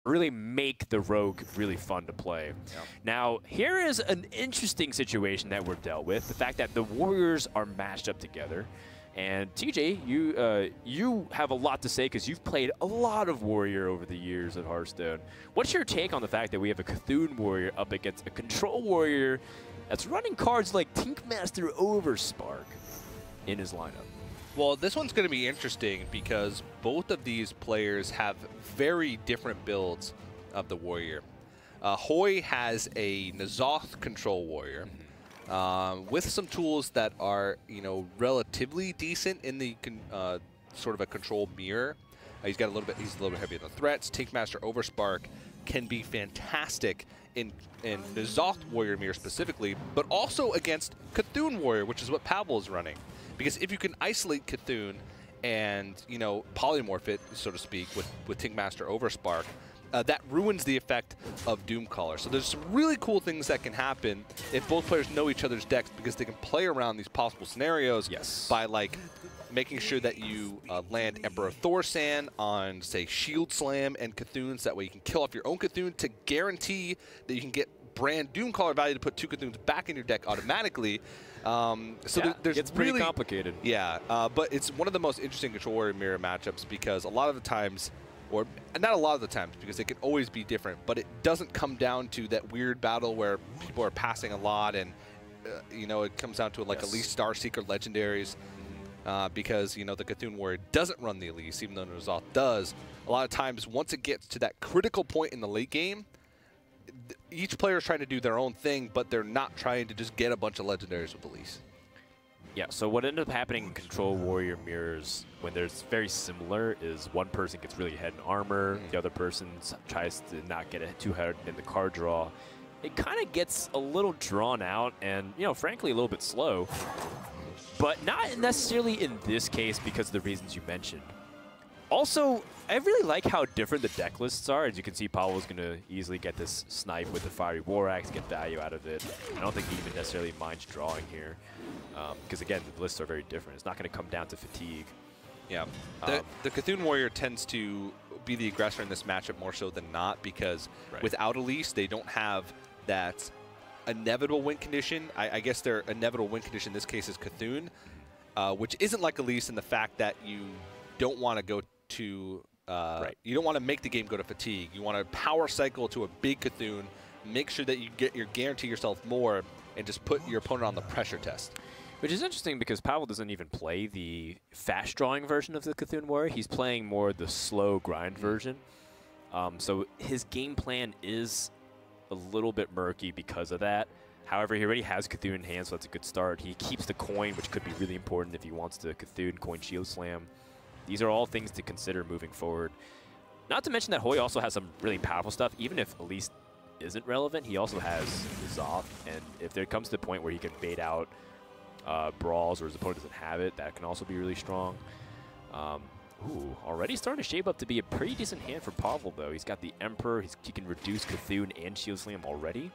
really make the Rogue really fun to play. Yeah. Now, here is an interesting situation that we're dealt with. The fact that the Warriors are matched up together. And TJ, you have a lot to say because you've played a lot of Warrior over the years at Hearthstone. What's your take on the fact that we have a Cthulhu Warrior up against a Control Warrior that's running cards like Tinkmaster Overspark in his lineup? Well, this one's going to be interesting because both of these players have very different builds of the Warrior. Hoej has a N'Zoth Control Warrior. With some tools that are, relatively decent in the sort of a control mirror. He's a little bit heavy on the threats. Tinkmaster Overspark can be fantastic in N'Zoth Warrior mirror specifically, but also against Cthulhu Warrior, which is what Pavel is running. Because if you can isolate Cthulhu and polymorph it, so to speak, with Tinkmaster Overspark, that ruins the effect of Doomcaller. So there's some really cool things that can happen if both players know each other's decks, because they can play around these possible scenarios by making sure that you land Emperor Thorsan on, say, Shield Slam and Cthulhu's. That way you can kill off your own Cthulhu to guarantee that you can get brand Doomcaller value to put 2 Cthulhu's back in your deck automatically. It's pretty complicated. Yeah, but it's one of the most interesting Control Warrior mirror matchups because a lot of the times, or not a lot of the times because they can always be different, but it doesn't come down to that weird battle where people are passing a lot and it comes down to like Elise Starseeker legendaries because the Cthulhu Warrior doesn't run the Elise, even though N'Zoth does. A lot of times once it gets to that critical point in the late game, each player is trying to do their own thing, but they're not trying to just get a bunch of legendaries with Elise. Yeah, so what ended up happening in Control Warrior mirrors when there's very similar is one person gets really ahead in armor, the other person tries to not get too ahead in the card draw. It kind of gets a little drawn out and, frankly, a little bit slow. But not necessarily in this case because of the reasons you mentioned. Also, I really like how different the deck lists are. As you can see, Pavel's going to easily get this snipe with the Fiery War Axe, get value out of it. I don't think he even necessarily minds drawing here. Because, again, the lists are very different. It's not going to come down to fatigue. Yeah. The Cthulhu Warrior tends to be the aggressor in this matchup more so than not because without Elise, they don't have that inevitable win condition. I guess their inevitable win condition in this case is Cthulhu, which isn't like Elise in the fact that you don't want to go to you don't want to make the game go to fatigue. You want to power cycle to a big Cthulhu, make sure that you guarantee yourself more, and just put your opponent on the pressure test. Which is interesting because Pavel doesn't even play the fast drawing version of the Cthulhu Warrior. He's playing more the slow grind version. So his game plan is a little bit murky because of that. However, he already has Cthulhu in hand, so that's a good start. He keeps the coin, which could be really important if he wants to Cthulhu coin Shield Slam. These are all things to consider moving forward. Not to mention that Hoej also has some really powerful stuff. Even if Elise isn't relevant, he also has N'Zoth. And if there comes to the point where he can bait out brawls or his opponent doesn't have it, that can also be really strong. Already starting to shape up to be a pretty decent hand for Pavel, though. He's got the Emperor. He can reduce Cthulhu and Shield Slam already.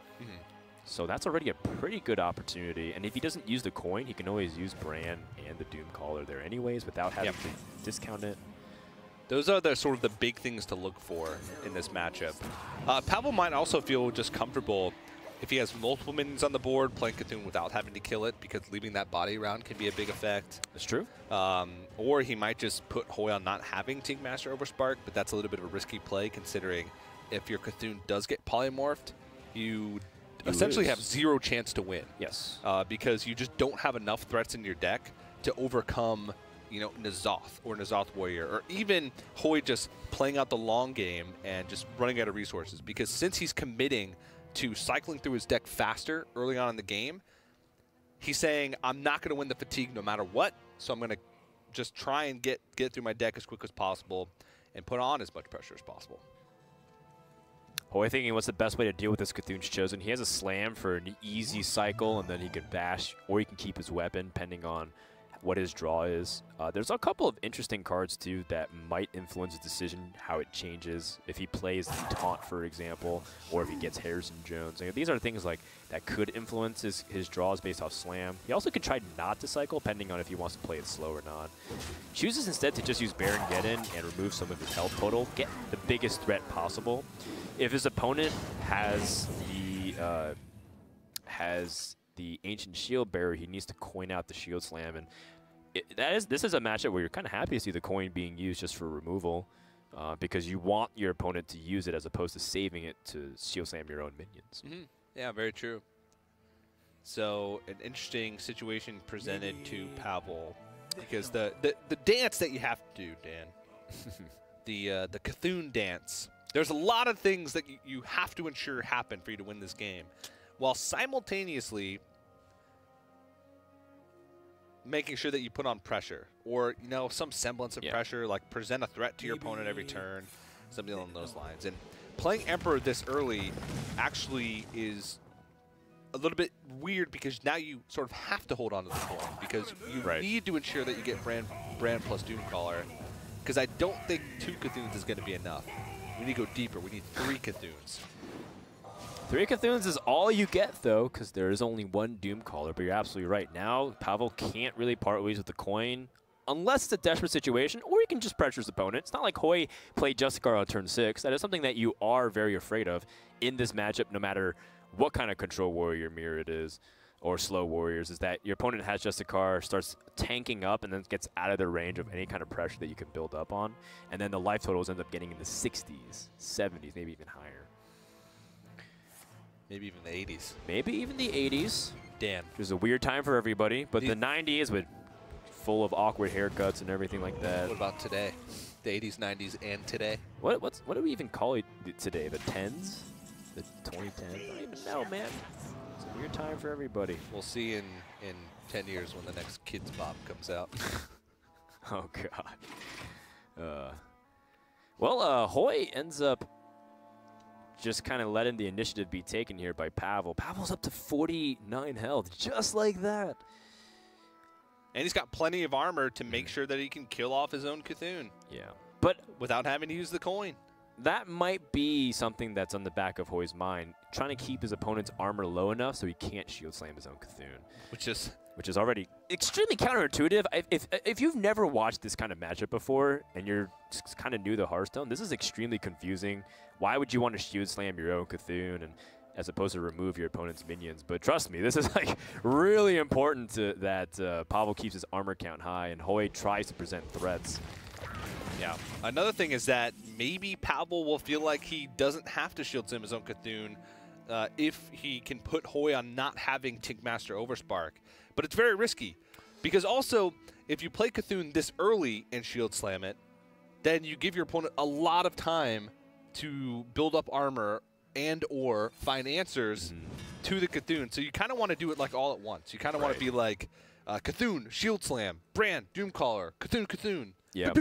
So that's already a pretty good opportunity. And if he doesn't use the coin, he can always use Bran and the Doomcaller there anyways without having to discount it. Those are the sort of the big things to look for in this matchup. Pavel might also feel just comfortable if he has multiple minions on the board, playing Cthulhu without having to kill it, because leaving that body around can be a big effect. That's true. Or he might just put Hoej on not having Tinkmaster Overspark, but that's a little bit of a risky play considering if your Cthulhu does get polymorphed, you essentially have zero chance to win. Yes. Because you just don't have enough threats in your deck to overcome, N'Zoth or N'Zoth Warrior, or even Hoej just playing out the long game and just running out of resources. Because since he's committing to cycling through his deck faster early on in the game, he's saying, I'm not going to win the fatigue no matter what, so I'm going to just try and get through my deck as quick as possible and put on as much pressure as possible. Hoej thinking what's the best way to deal with this Cthulhu's Chosen. He has a slam for an easy cycle, and then he can bash, or he can keep his weapon, depending on what his draw is. There's a couple of interesting cards, too, that might influence his decision, how it changes. If he plays the Taunt, for example, or if he gets Harrison Jones. These are things like that could influence his draws based off Slam. He also could try not to cycle, depending on if he wants to play it slow or not. Chooses instead to just use Baron Geddon and remove some of his health total, get the biggest threat possible. If his opponent has the Ancient Shield Bearer, he needs to coin out the Shield Slam, and this is a matchup where you're kind of happy to see the coin being used just for removal, because you want your opponent to use it as opposed to saving it to Shield Slam your own minions. Mm-hmm. Yeah, very true. So an interesting situation presented to Pavel, because the dance that you have to do, Dan, the Cthulhu dance. There's a lot of things that you have to ensure happen for you to win this game, while simultaneously making sure that you put on pressure, or some semblance of pressure, like present a threat to your opponent every turn, something along those lines. And playing Emperor this early actually is a little bit weird, because now you sort of have to hold on to the coin, because you need to ensure that you get Brand plus Doomcaller, because I don't think 2 Cthulhu's is going to be enough. We need to go deeper. We need 3 Cthulhu's. 3 Cthulhu's is all you get, though, because there is only 1 Doomcaller, but you're absolutely right. Now, Pavel can't really part ways with the coin unless it's a desperate situation, or he can just pressure his opponent. It's not like Hoej played Justicar on turn 6. That is something that you are very afraid of in this matchup, no matter what kind of control warrior mirror it is, or slow warriors, is that your opponent has Justicar, starts tanking up, and then gets out of the range of any kind of pressure that you can build up on, and then the life totals end up getting in the 60s, 70s, maybe even higher. Maybe even the 80s. Maybe even the 80s. Damn. It was a weird time for everybody, but the 90s with full of awkward haircuts and everything like that. What about today? The 80s, 90s, and today? What do we even call it today? The 10s? The 2010s? I don't even know, man. It's a weird time for everybody. We'll see in 10 years when the next Kids Bop comes out. Oh, God. Hoej ends up just kind of letting the initiative be taken here by Pavel. Pavel's up to 49 health, just like that. And he's got plenty of armor to make sure that he can kill off his own Cthulhu. Yeah. But without having to use the coin. That might be something that's on the back of Hoej's mind, trying to keep his opponent's armor low enough so he can't shield slam his own Cthulhu. Which is already extremely counterintuitive. If you've never watched this kind of matchup before and you're kind of new to Hearthstone, this is extremely confusing. Why would you want to shield slam your own Cthulhu and as opposed to remove your opponent's minions? But trust me, this is like really important that Pavel keeps his armor count high and Hoej tries to present threats. Yeah. Another thing is that maybe Pavel will feel like he doesn't have to shield slam his own Cthulhu if he can put Hoej on not having Tinkmaster Overspark. But it's very risky, because also, if you play Cthulhu this early and shield slam it, then you give your opponent a lot of time to build up armor and or find answers to the Cthulhu. So you kind of want to do it like all at once. You kind of want to be like Cthulhu, shield slam, Brand, Doomcaller, Cthulhu. Yeah.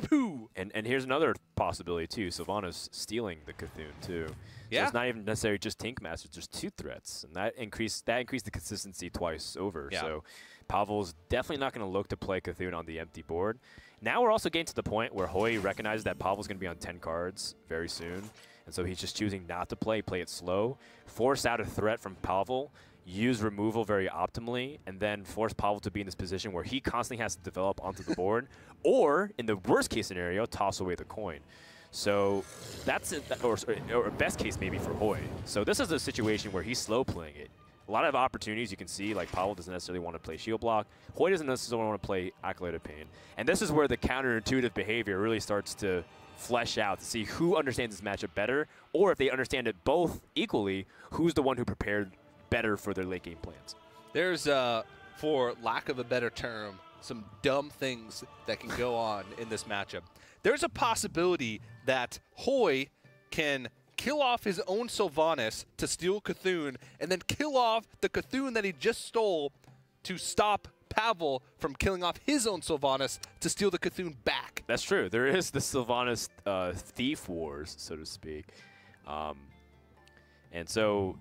And here's another possibility too. Sylvanas stealing the Cthulhu too. Yeah. So it's not even necessarily just Tinkmaster, there's 2 threats. And that increased the consistency twice over. Yeah. So Pavel's definitely not going to look to play Cthulhu on the empty board. Now we're also getting to the point where Hoej recognizes that Pavel's going to be on 10 cards very soon. And so he's just choosing not to play it slow, force out a threat from Pavel, use removal very optimally, and then force Pavel to be in this position where he constantly has to develop onto the board, or in the worst case scenario, toss away the coin. So that's it, or best case maybe for Hoej. So this is a situation where he's slow playing it. A lot of opportunities you can see, like Pavel doesn't necessarily want to play shield block. Hoej doesn't necessarily want to play Acolyte of Pain. And this is where the counterintuitive behavior really starts to flesh out to see who understands this matchup better, or if they understand it both equally, who's the one who prepared better for their late game plans. There's, for lack of a better term, some dumb things that can go on in this matchup. There's a possibility that Hoej can kill off his own Sylvanas to steal Cthulhu, and then kill off the Cthulhu that he just stole to stop Pavel from killing off his own Sylvanas to steal the Cthulhu back. That's true. There is the Sylvanas thief wars, so to speak. And so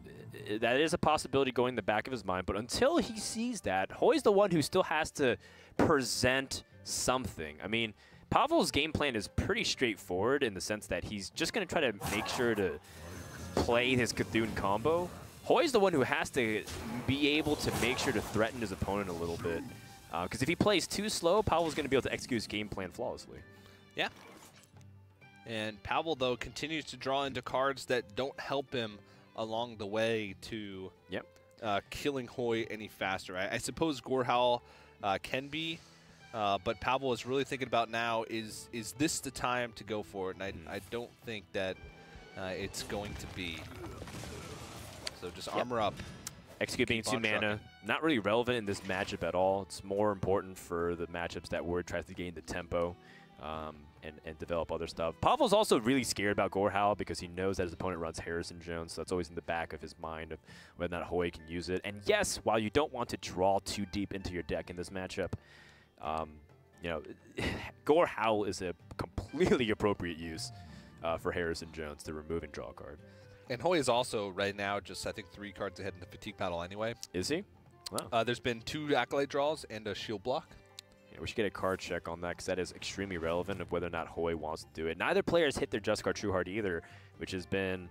that is a possibility going in the back of his mind. But until he sees that, Hoej's the one who still has to present something. I mean, Pavel's game plan is pretty straightforward in the sense that he's just going to try to make sure to play his Cthulhu combo. Hoej's the one who has to be able to make sure to threaten his opponent a little bit. Because if he plays too slow, Pavel's going to be able to execute his game plan flawlessly. Yeah. And Pavel, though, continues to draw into cards that don't help him along the way to killing Hoej any faster. I suppose Gorehowl can be, but Pavel is really thinking about now, is this the time to go for it? And I don't think that it's going to be. So just armor up. Execute being 2 mana, not really relevant in this matchup at all. It's more important for the matchups that Word tries to gain the tempo and develop other stuff. Pavel's also really scared about Gorehowl because he knows that his opponent runs Harrison Jones, so that's always in the back of his mind of whether or not Hoej can use it. And yes, while you don't want to draw too deep into your deck in this matchup, you know, Gorehowl is a completely appropriate use for Harrison Jones to remove and draw a card. And Hoej is also right now just, I think, 3 cards ahead in the fatigue battle anyway. Is he? Wow. There's been 2 Acolyte draws and a shield block. Yeah, we should get a card check on that because that is extremely relevant of whether or not Hoej wants to do it. Neither player has hit their Just Card True Heart either, which has been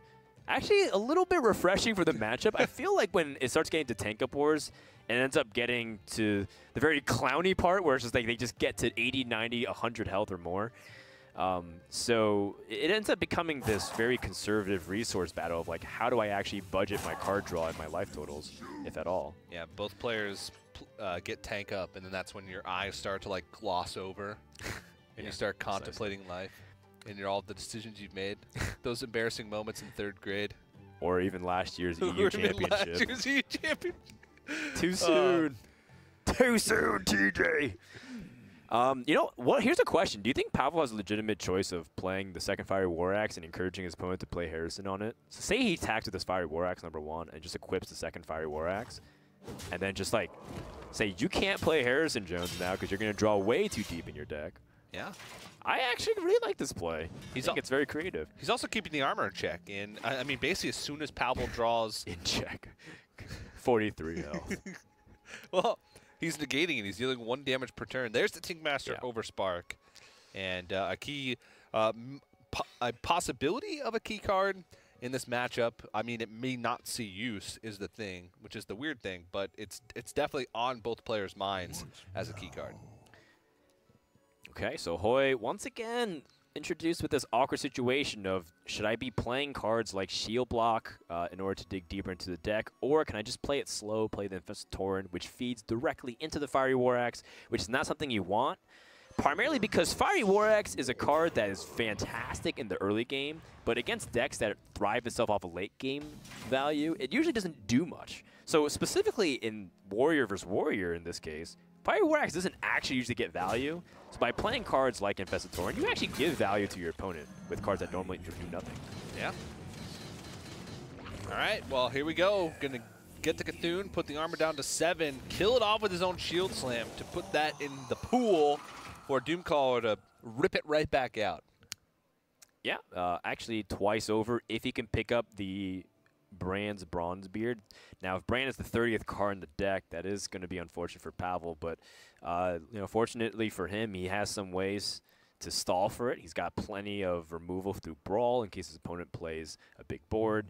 actually a little bit refreshing for the matchup. I feel like when it starts getting to Tank Up Wars and ends up getting to the very clowny part where it's just like they just get to 80, 90, 100 health or more. So it ends up becoming this very conservative resource battle of like, how do I actually budget my card draw and my life totals, if at all? Yeah, both players get tank up, and then that's when your eyes start to like gloss over, and you start contemplating life, and you're all the decisions you've made. Those embarrassing moments in 3rd grade, or even last year's EU championship. Too soon. Too soon, TJ. You know what? Here's a question. Do you think Pavel has a legitimate choice of playing the second Fiery War Axe and encouraging his opponent to play Harrison on it? So say he attacks with this Fiery War Axe #1 and just equips the second Fiery War Axe, and then just like say you can't play Harrison Jones now because you're going to draw way too deep in your deck. Yeah. I actually really like this play. I think it's very creative. He's also keeping the armor in check. And I mean, basically, as soon as Pavel draws in check, 43 health. Well, he's negating it. He's dealing 1 damage per turn. There's the Tinkmaster over Spark. And a key, a possibility of a key card in this matchup. I mean, it may not see use is the thing, which is the weird thing, but it's definitely on both players' minds as a key card. Okay, so Hoej once again introduced with this awkward situation of, should I be playing cards like Shield Block in order to dig deeper into the deck, or can I just play it slow, play the Infested Tauren, which feeds directly into the Fiery War Axe, which is not something you want, primarily because Fiery War Axe is a card that is fantastic in the early game, but against decks that thrive itself off a late game value, it usually doesn't do much. So specifically in Warrior versus Warrior in this case, Fiery War Axe doesn't actually usually get value. So by playing cards like Infested Tauren, you actually give value to your opponent with cards that normally do nothing. Yeah. All right, well, here we go. Going to get the Cthulhu, put the armor down to 7, kill it off with his own Shield Slam to put that in the pool for Doomcaller to rip it right back out. Yeah, actually twice over if he can pick up the Brand's Bronzebeard. Now, if Brand is the 30th card in the deck, that is going to be unfortunate for Pavel, but you know, fortunately for him, he has some ways to stall for it. He's got plenty of removal through Brawl in case his opponent plays a big board.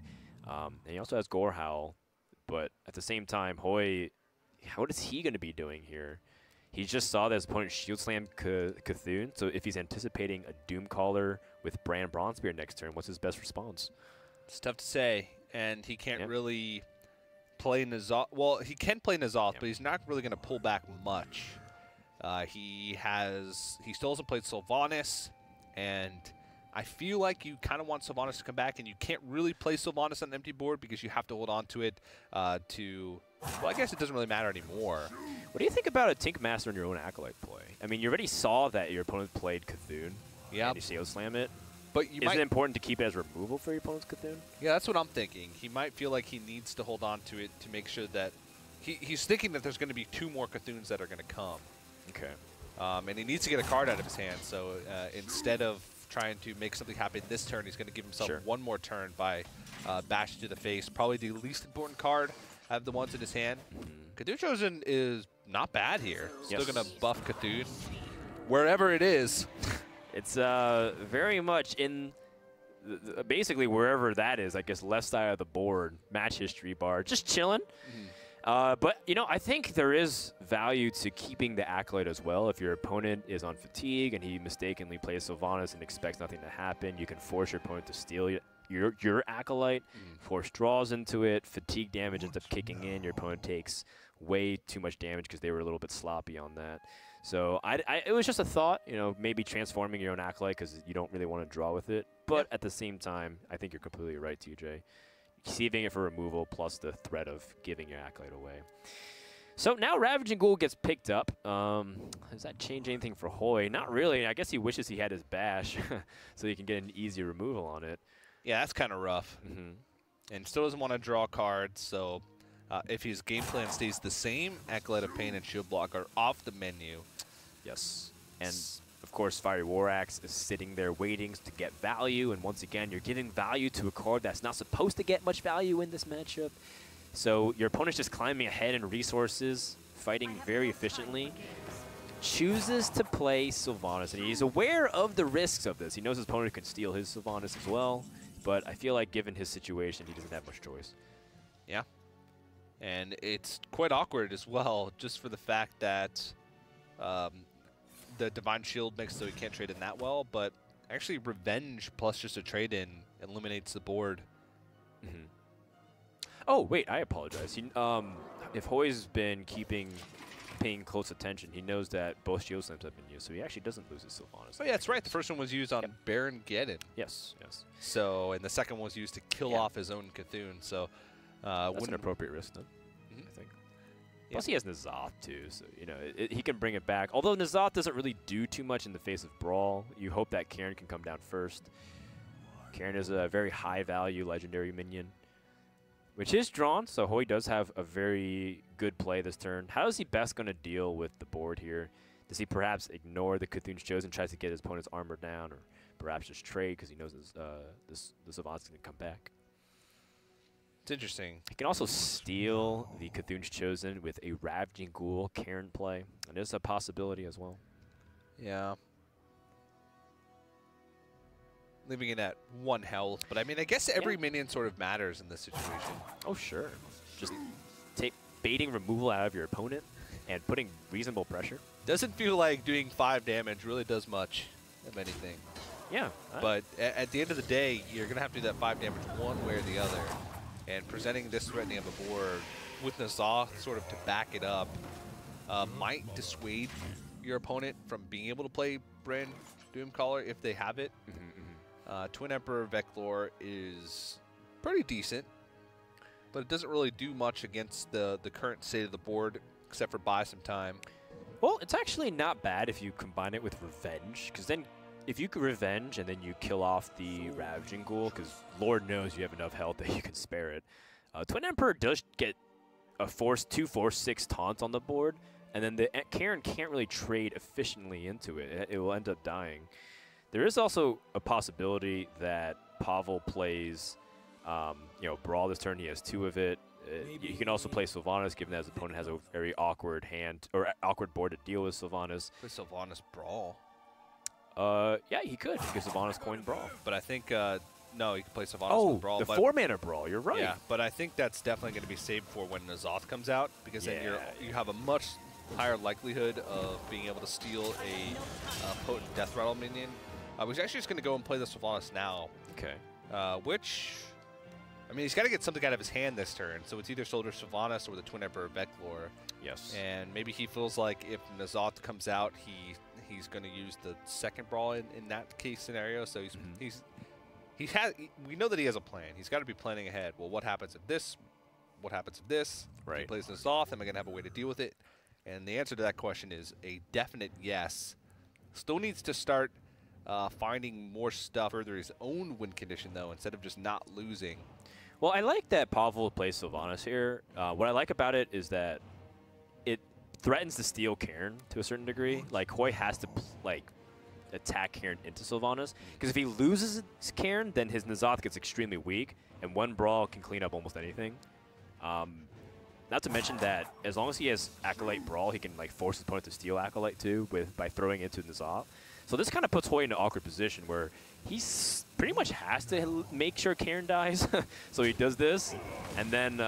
And he also has Gorehowl, but at the same time, Hoej, what is he going to be doing here? He just saw that his opponent Shield Slam Cthulhu, so if he's anticipating a Doomcaller with Brand Bronzebeard next turn, what's his best response? It's tough to say, and he can't really play N'Zoth. Well, he can play N'Zoth, but he's not really going to pull back much. He still hasn't played Sylvanas, and I feel like you kind of want Sylvanas to come back, and you can't really play Sylvanas on an empty board because you have to hold on to it well, I guess it doesn't really matter anymore. What do you think about a Tinkmaster in your own Acolyte play? I mean, you already saw that your opponent played Cthulhu, and you Shield Slam it. But is it important to keep it as removal for your opponent's Cthulhu? Yeah, that's what I'm thinking. He might feel like he needs to hold on to it to make sure that he's thinking that there's going to be 2 more Cthulhu's that are going to come. Okay. And he needs to get a card out of his hand. So instead of trying to make something happen this turn, he's going to give himself 1 more turn by bash to the face. Probably the least important card out of the ones in his hand. Cthulhu Chosen is not bad here. Still going to buff Cthulhu wherever it is. It's very much in basically wherever that is, I guess, left side of the board, match history bar, just chilling. But, you know, I think there is value to keeping the Acolyte as well. If your opponent is on fatigue and he mistakenly plays Sylvanas and expects nothing to happen, you can force your opponent to steal your Acolyte, force draws into it, fatigue damage ends up kicking in, your opponent takes way too much damage because they were a little bit sloppy on that. So it was just a thought, you know, maybe transforming your own Acolyte because you don't really want to draw with it. But at the same time, I think you're completely right, TJ. Saving it for removal plus the threat of giving your Acolyte away. So now Ravaging Ghoul gets picked up. Does that change anything for Hoej? Not really. I guess he wishes he had his Bash so he can get an easy removal on it. Yeah, that's kind of rough. And still doesn't want to draw cards, so if his game plan stays the same, Acolyte of Pain and Shield Block are off the menu. Yes. And of course, Fiery War Axe is sitting there waiting to get value, and once again, you're giving value to a card that's not supposed to get much value in this matchup. So your opponent's just climbing ahead in resources, fighting very efficiently. Chooses to play Sylvanas, and he's aware of the risks of this. He knows his opponent can steal his Sylvanas as well, but I feel like given his situation, he doesn't have much choice. Yeah. And it's quite awkward as well, just for the fact that the Divine Shield makes so he can't trade in that well, but actually Revenge plus just a trade-in eliminates the board. Oh, wait, I apologize. He, if Hoej's been paying close attention, he knows that both Shield Slams have been used, so he actually doesn't lose his Sylvanas. Oh, yeah, that's right. The first one was used on Baron Geddon. Yes, yes. So, and the second one was used to kill off his own Cthulhu. So, that's an appropriate risk, then, I think. Plus, he has N'Zoth, too, so, you know, he can bring it back. Although N'Zoth doesn't really do too much in the face of Brawl, you hope that Karin can come down first. Karin is a very high-value legendary minion, which is drawn, so Hoej does have a very good play this turn. How is he best going to deal with the board here? Does he perhaps ignore the Cthulhu's Chosen, tries to get his opponent's armor down, or perhaps just trade because he knows the Savant's going to come back? It's interesting. He can also steal the Cthulhu's Chosen with a Ravaging Ghoul Karin play, and there's a possibility as well. Yeah. Leaving it at 1 health, but I mean, I guess every minion sort of matters in this situation. Oh, sure. Just baiting removal out of your opponent and putting reasonable pressure. Doesn't feel like doing 5 damage really does much of anything. Yeah. But at the end of the day, you're going to have to do that 5 damage one way or the other. And presenting this threatening of a board with N'Zoth sort of to back it up might dissuade your opponent from being able to play Brand Doomcaller if they have it. Twin Emperor Veclor is pretty decent, but it doesn't really do much against the current state of the board, except for buy some time. Well, it's actually not bad if you combine it with Revenge, because then if you could Revenge and then you kill off the Ravaging Ghoul, because Lord knows you have enough health that you can spare it. Twin Emperor does get a 2/4/6 taunt on the board, and then the Karin can't really trade efficiently into it. It will end up dying. There is also a possibility that Pavel plays, Brawl this turn. He has 2 of it. He can also play Sylvanas, given that his opponent has a very awkward hand or awkward board to deal with Sylvanas. Play Sylvanas Brawl. Yeah, he could because Sylvanas coined Brawl. But I think no, he can play Sylvanas with Brawl. The 4-mana Brawl. You're right. Yeah, but I think that's definitely going to be saved for when N'Zoth comes out, because then you have a much higher likelihood of being able to steal a potent Death Rattle minion. I was actually just going to go and play the Sylvanas now. Okay. Which, I mean, he's got to get something out of his hand this turn. So it's either Soldier Sylvanas or the Twin Emperor Veclor. Yes. And maybe he feels like if N'Zoth comes out, he's going to use the second Brawl in that case scenario. So we know that he has a plan. He's got to be planning ahead. Well, what happens if this? What happens if this? Right. If he plays N'Zoth, am I going to have a way to deal with it? And the answer to that question is a definite yes. Still needs to start finding more stuff, further his own win condition, though, instead of just not losing. Well, I like that Pavel plays Sylvanas here. What I like about it is that it threatens to steal Karin to a certain degree. Like, Hoej has to, attack Karin into Sylvanas. Because if he loses Karin, then his N'Zoth gets extremely weak, and one brawl can clean up almost anything. Not to mention that as long as he has Acolyte Brawl, he can like force his opponent to steal Acolyte too by throwing into N'Zoth. So this kind of puts Hoej in an awkward position where he's pretty much has to make sure Karin dies. So he does this, and then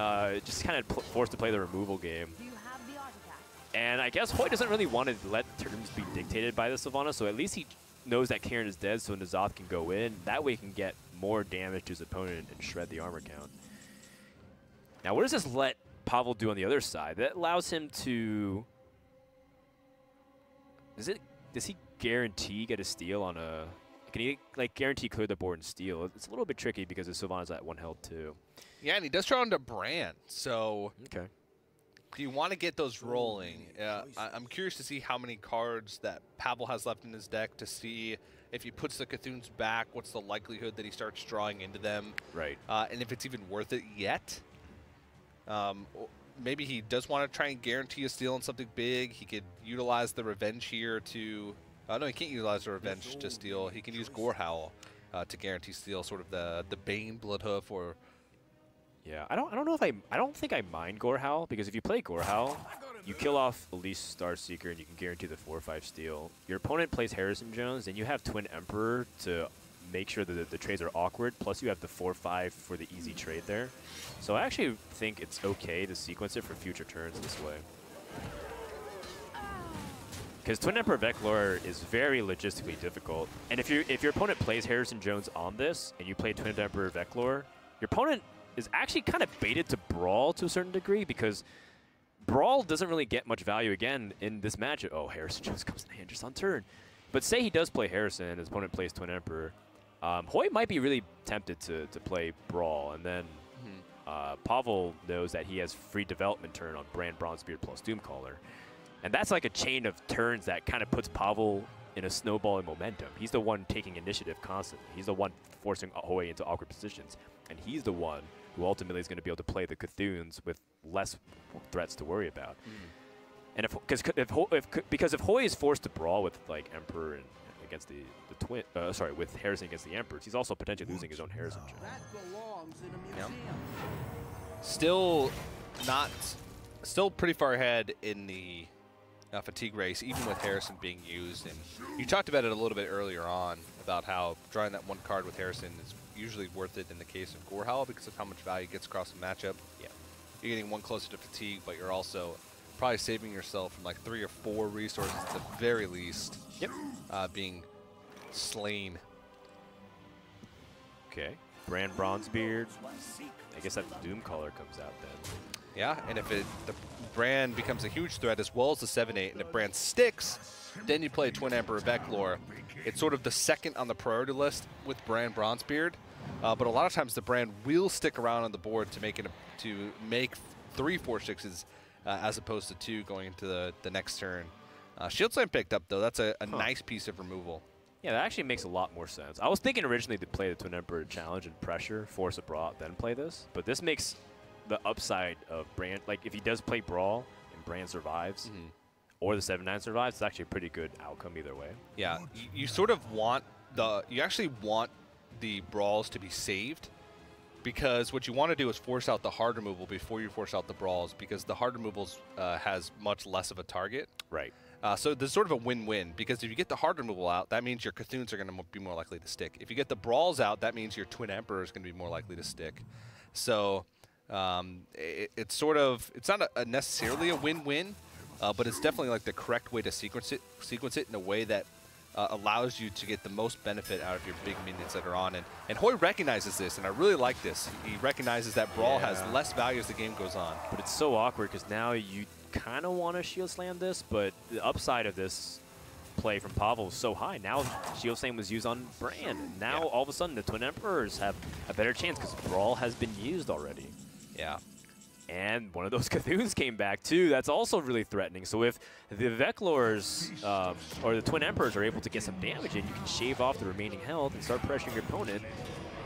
just kind of forced to play the removal game. And I guess Hoej doesn't really want to let turns be dictated by the Sylvanas, so at least he knows that Karin is dead, so N'Zoth can go in. That way he can get more damage to his opponent and shred the armor count. Now, what does this let Pavel do on the other side? That allows him to... Does he guarantee get a steal on a... Can he like guarantee clear the board and steal? It's a little bit tricky because the Sylvana's at 1 health too. Yeah, and he does draw onto Brand, so... Okay. Do you want to get those rolling? I'm curious to see how many cards that Pavel has left in his deck to see if he puts the Cthunes back, what's the likelihood that he starts drawing into them. Right. And if it's even worth it yet. Maybe he does want to try and guarantee a steal on something big. He could utilize the Revenge here to... no, he can't utilize the Revenge to steal. He can use Gorehowl to guarantee steal, sort of the Bane Bloodhoof or... Yeah, I don't think I mind Gorehowl, because if you play Gorehowl, you kill off Elise Starseeker and you can guarantee the 4/5 steal. Your opponent plays Harrison Jones, and you have Twin Emperor to make sure that the trades are awkward, plus you have the 4/5 for the easy trade there. So I actually think it's okay to sequence it for future turns this way. Because Twin Emperor Veclor is very logistically difficult. And if your opponent plays Harrison Jones on this, and you play Twin Emperor Veclor, your opponent is actually kind of baited to Brawl to a certain degree, because Brawl doesn't really get much value again in this matchup. Oh, Harrison Jones comes in hand just on turn. But say he does play Harrison and his opponent plays Twin Emperor, Hoej might be really tempted to play Brawl, and then Pavel knows that he has free development turn on Brand Bronzebeard plus Doomcaller. And that's like a chain of turns that kind of puts Pavel in a snowballing momentum. He's the one taking initiative constantly. He's the one forcing Hoej into awkward positions. And he's the one who ultimately is going to be able to play the Cthunes with less threats to worry about. And because if Hoej is forced to brawl with like Emperor and against the twin, with Harrison against the Emperors, he's also potentially losing his own Harrison. Yeah. Still pretty far ahead in the fatigue race, even with Harrison being used. And you talked about it a little bit earlier on about how drawing that one card with Harrison is usually worth it in the case of Gorehowl because of how much value gets across the matchup. Yeah, you're getting one closer to fatigue, but you're also probably saving yourself from like 3 or 4 resources at the very least. Yep. Being slain. Okay. Brand Bronzebeard. I guess that Doomcaller comes out then. Yeah, and if the Brand becomes a huge threat as well as the 7/8, and if Brand sticks, then you play Twin Emperor Veclor. It's sort of the second on the priority list with Brand Bronzebeard, but a lot of times the Brand will stick around on the board to make 3 4/6s as opposed to 2 going into the next turn. Shield Slam picked up though. That's a nice piece of removal. Yeah, that actually makes a lot more sense. I was thinking originally to play the Twin Emperor challenge and pressure, force a brawl, then play this, but this makes the upside of Brand, like if he does play Brawl and Brand survives, or the 7/9 survives, it's actually a pretty good outcome either way. Yeah, you sort of want you actually want the Brawls to be saved, because what you want to do is force out the hard removal before you force out the Brawls, because the hard removals has much less of a target. Right. So there's sort of a win-win, because if you get the hard removal out, that means your Cthunes are going to be more likely to stick. If you get the Brawls out, that means your Twin Emperor is going to be more likely to stick. So it's not necessarily a win-win, but it's definitely like the correct way to sequence it in a way that allows you to get the most benefit out of your big minions that are on. And Hoej recognizes this, and I really like this. He recognizes that Brawl has less value as the game goes on. But it's so awkward because now you kind of want to Shield Slam this, but the upside of this play from Pavel is so high. Now Shield Slam was used on Brand. And now all of a sudden the Twin Emperors have a better chance because Brawl has been used already. Yeah. And one of those Cthunes came back too. That's also really threatening. So if the Veclors or the Twin Emperors are able to get some damage in, you can shave off the remaining health and start pressuring your opponent.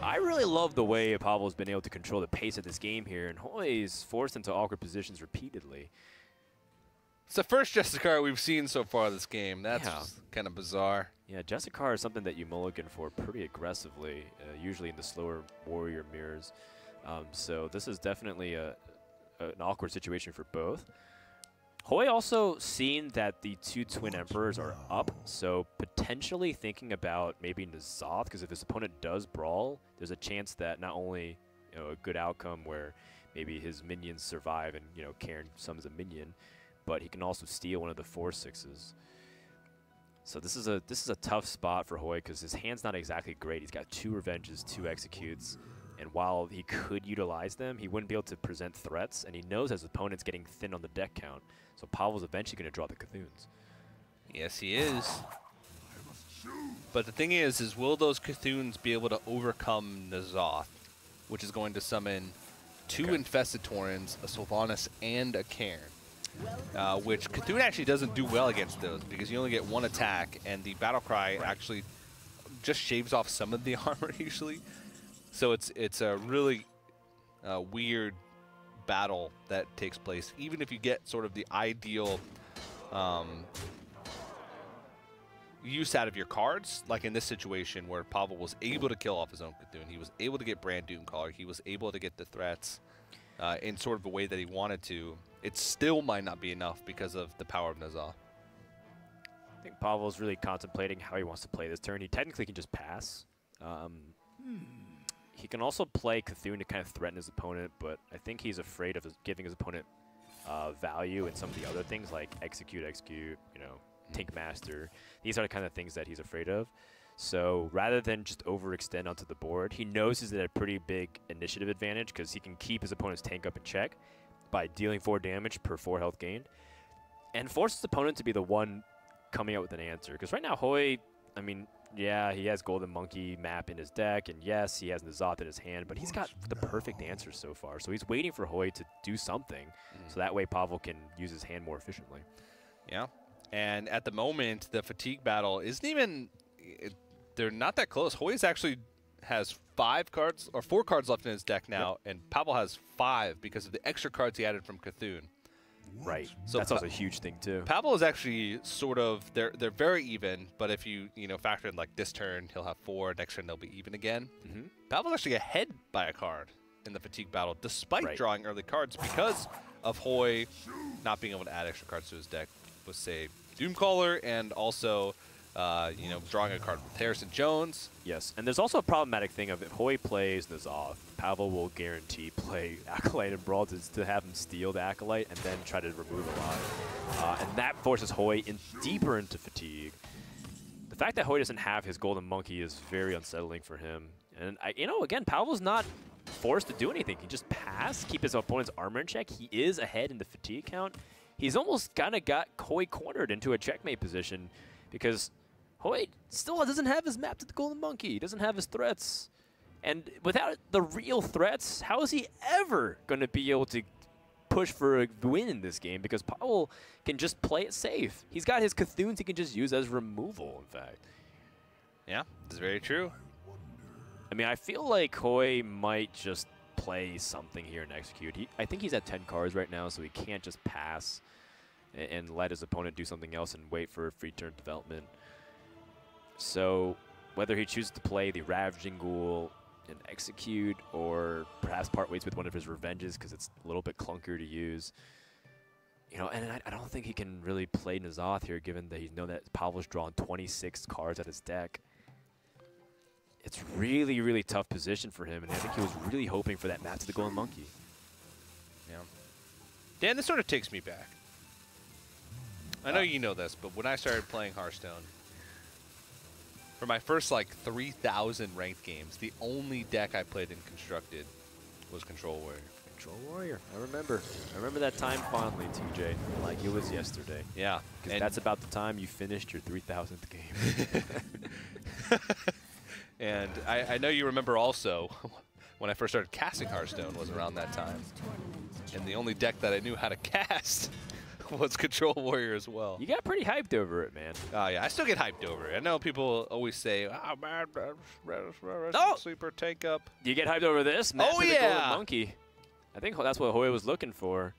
I really love the way Pavel's been able to control the pace of this game here, and Hoej is forced into awkward positions repeatedly. It's the first Justicar we've seen so far this game. That's kind of bizarre. Yeah, Justicar is something that you mulligan for pretty aggressively, usually in the slower warrior mirrors. So this is definitely an awkward situation for both. Hoej also seen that the two Twin Emperors are up, so potentially thinking about maybe N'Zoth, because if his opponent does brawl, there's a chance that not only a good outcome where maybe his minions survive and Cairn summons a minion, but he can also steal one of the 4/6s. So this is a tough spot for Hoej because his hand's not exactly great. He's got 2 Revenges, 2 Executes, and while he could utilize them, he wouldn't be able to present threats, and he knows his opponent's getting thin on the deck count. So Pavel's eventually going to draw the Cthuns. Yes, he is. But the thing is will those Cthuns be able to overcome N'Zoth, which is going to summon 2 Infested Taurens, a Sylvanas, and a Cairn? Which Cthulhu actually doesn't do well against those because you only get 1 attack, and the Battle Cry actually just shaves off some of the armor usually. So it's a really weird battle that takes place, even if you get sort of the ideal use out of your cards, like in this situation where Pavel was able to kill off his own Cthulhu. He was able to get Brand Doomcaller. He was able to get the threats in sort of a way that he wanted to. It still might not be enough because of the power of N'Zoth. I think Pavel's really contemplating how he wants to play this turn. He technically can just pass. He can also play Cthulhu to kind of threaten his opponent, but I think he's afraid of giving his opponent value in some of the other things like Execute, Tink Master. These are the kind of things that he's afraid of. So rather than just overextend onto the board, he knows he's at a pretty big initiative advantage because he can keep his opponent's tank up in check by dealing 4 damage per 4 health gained, and force his opponent to be the one coming out with an answer. Because right now, Hoej, I mean, yeah, he has Golden Monkey map in his deck, and yes, he has N'Zoth in his hand, but he's got the perfect answer so far. So he's waiting for Hoej to do something, so that way Pavel can use his hand more efficiently. Yeah, and at the moment, the fatigue battle isn't even, they're not that close. Hoej actually has 5 cards, or 4 cards left in his deck now, and Pavel has 5 because of the extra cards he added from Cthulhu. Right. So that's also a huge thing too. Pavel is actually sort of, they're very even, but if you factor in like this turn he'll have 4, next turn they'll be even again. Pavel's actually ahead by a card in the fatigue battle despite drawing early cards because of Hoej not being able to add extra cards to his deck with, say, Doomcaller, and also drawing a card with Harrison Jones. Yes, and there's also a problematic thing of if Hoej plays N'Zoth, Pavel will guarantee play Acolyte and Brawl to have him steal the Acolyte and then try to remove a lot. And that forces Hoej deeper into fatigue. The fact that Hoej doesn't have his Golden Monkey is very unsettling for him. And, again, Pavel's not forced to do anything. He can just pass, keep his opponent's armor in check. He is ahead in the fatigue count. He's almost kind of got Hoej cornered into a checkmate position because Hoej still doesn't have his map to the Golden Monkey. He doesn't have his threats. And without the real threats, how is he ever going to be able to push for a win in this game? Because Pavel can just play it safe. He's got his Cthuns he can just use as removal, in fact. Yeah, that's very true. I mean, I feel like Hoej might just play something here and execute. I think he's at 10 cards right now, so he can't just pass and let his opponent do something else and wait for a free turn development. So whether he chooses to play the Ravaging Ghoul and execute, or perhaps part ways with one of his Revenges because it's a little bit clunkier to use. And I don't think he can really play N'Zoth here given that that Pavel's drawn 26 cards out his deck. It's really, really tough position for him, and I think he was really hoping for that map to the Golden Monkey. Yeah. Dan, this sort of takes me back. I know you know this, but when I started playing Hearthstone, for my first, 3,000 ranked games, the only deck I played in Constructed was Control Warrior. Control Warrior. I remember that time fondly, TJ, like it was yesterday. Yeah. Because that's about the time you finished your 3,000th game. And I know you remember also when I first started casting Hearthstone was around that time. And the only deck that I knew how to cast was Control Warrior as well. You got pretty hyped over it, man. Yeah, I still get hyped over it. I know people always say, "Oh man, sleeper tank up." You get hyped over this? Map Oh to the yeah, Golden Monkey. I think that's what Hoej was looking for.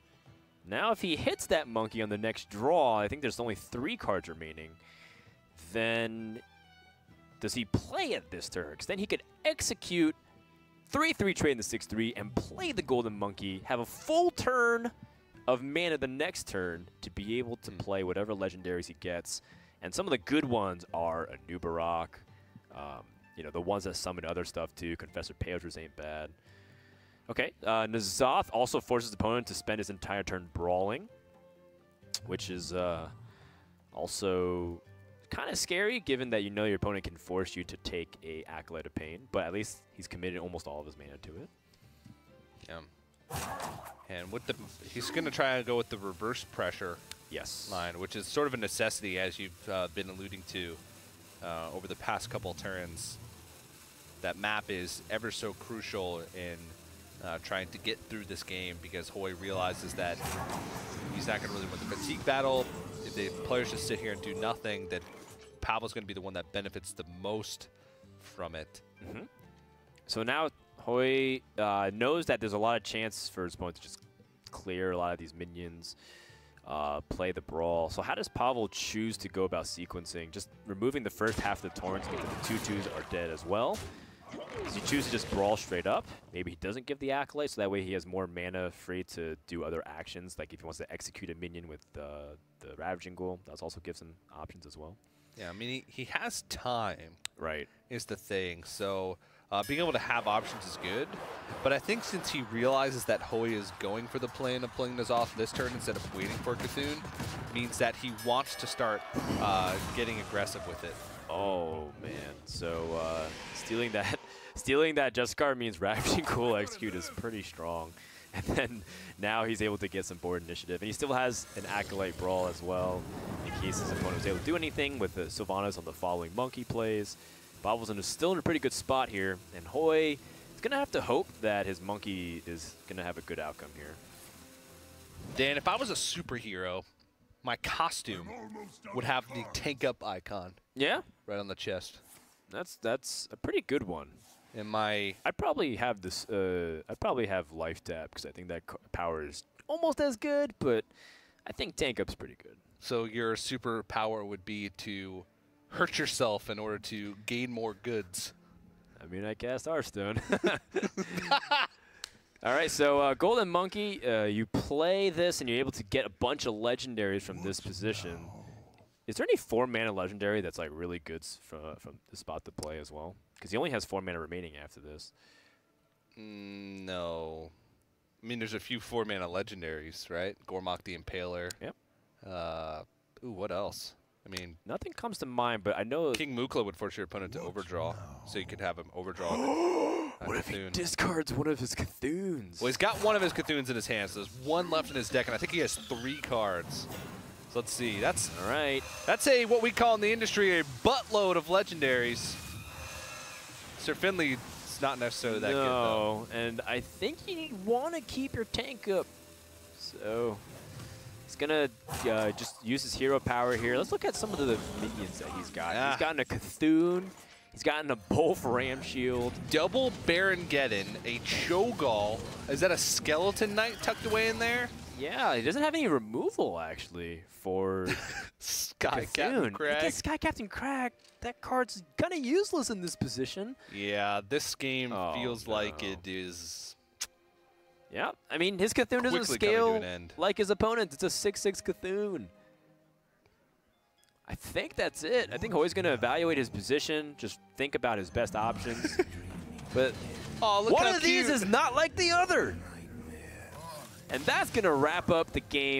Now, if he hits that monkey on the next draw, I think there's only 3 cards remaining. Then does he play it this turn? Because then he could execute 3/3 trade in the 6/3 and play the Golden Monkey, have a full turn of mana the next turn to be able to play whatever legendaries he gets. And some of the good ones are a Nubarok, you know, the ones that summon other stuff too. Confessor Paleors ain't bad. Okay, N'Zoth also forces his opponent to spend his entire turn brawling, which is also kind of scary, given that you know your opponent can force you to take a Acolyte of Pain, but at least he's committed almost all of his mana to it. Yeah. And with the, he's going to try and go with the reverse pressure line, which is sort of a necessity, as you've been alluding to over the past couple turns. That map is ever so crucial in trying to get through this game, because Hoej realizes that he's not going to really win the fatigue battle. If the players just sit here and do nothing, that Pavel's going to be the one that benefits the most from it. So now Hoej knows that there's a lot of chance for his opponent to just clear a lot of these minions, play the brawl. So how does Pavel choose to go about sequencing? Just removing the first half of the torrents, because the 2/2s are dead as well. Does he choose to just brawl straight up? Maybe he doesn't give the Acolyte, so that way he has more mana free to do other actions, like if he wants to execute a minion with the Ravaging Ghoul. That also gives him options as well. Yeah, I mean, he has time. Right. Is the thing. So being able to have options is good. But I think since he realizes that Hoej is going for the plan of playing N'Zoth this turn instead of waiting for Cthulhu, means that he wants to start getting aggressive with it. Oh man, so stealing that Juskar means Ravaging Ghoul execute is pretty strong, and then now he's able to get some board initiative, and he still has an Acolyte Brawl as well in case his opponent was able to do anything with the Sylvanas on the following monkey plays. Pavel's still in a pretty good spot here, and Hoej is gonna have to hope that his monkey is gonna have a good outcome here. Dan, if I was a superhero, my costume would have the tank up icon. Yeah, right on the chest. That's a pretty good one. And my I'd probably have this. I'd probably have Life Tap, because I think that power is almost as good, but I think Tank Up's pretty good. So your superpower would be to hurt yourself in order to gain more goods. I mean, I cast Hearthstone. All right, so Golden Monkey, you play this, and you're able to get a bunch of legendaries from this position. Is there any 4-mana legendary that's like really good from the spot to play as well? Because he only has 4 mana remaining after this. No. I mean, there's a few 4-mana legendaries, right? Gormok the Impaler. Yep. Ooh, what else? I mean, nothing comes to mind, but I know King Mukla would force your opponent to overdraw, so you could have him overdraw. What if he discards one of his Cthulhu's? Well, he's got one of his Cthulhu's in his hand, so there's one left in his deck, and I think he has 3 cards. So let's see. That's all right. That's what we call in the industry a buttload of legendaries. Sir Finley's not necessarily that good, though. No, and I think you want to keep your tank up. So he's going to just use his hero power here. Let's look at some of the minions that he's got. He's gotten a Cthulhu. He's gotten a Bolf Ram Shield. Double Baron Geddon, a Cho'Gall. Is that a Skeleton Knight tucked away in there? Yeah, he doesn't have any removal, actually, for Sky Captain Crag. Against Sky Captain Crag, that card's kind of useless in this position. Yeah, this game feels like it is... Yeah, I mean, his Cthulhu doesn't scale like his opponent. It's a 6/6 Cthulhu. I think that's it. I think Hoej's going to evaluate his position, just think about his best options. But one of these is not like the other. And that's going to wrap up the game.